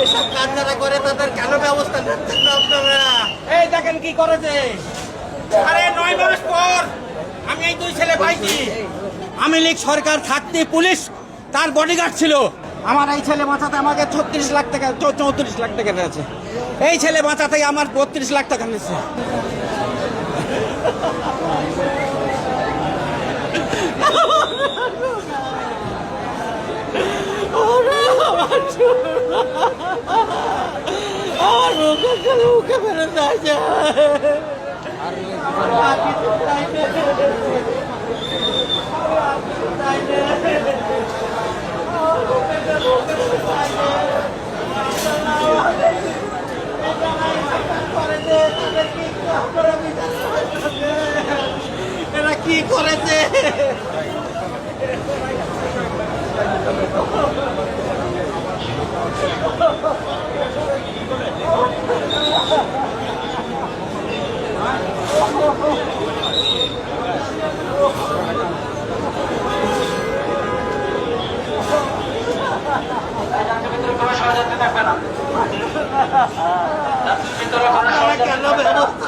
এসব কাজ যারা করে তাদের কেন ব্যবস্থা নিচ্ছেন না আপনারা? এই দেখেন কি করেছে। আরে 9 মাস পর আমি এই 2 ছেলে পাইছি। আওয়ামী লীগ সরকার থাকতে পুলিশ তার বডিগার্ড ছিল। আমার এই ছেলে বাঁচাতে আমাকে 36 লাখ টাকা 34 লাখ টাকা দিয়েছে। এই ছেলে বাঁচাতে আমার 32 লাখ টাকা নিচ্ছে। আমার মুখে ফেরত যাচ্ছে। এরা কি করেছে? ভিতরে কোনো ষড়যন্ত্র থাকবে না।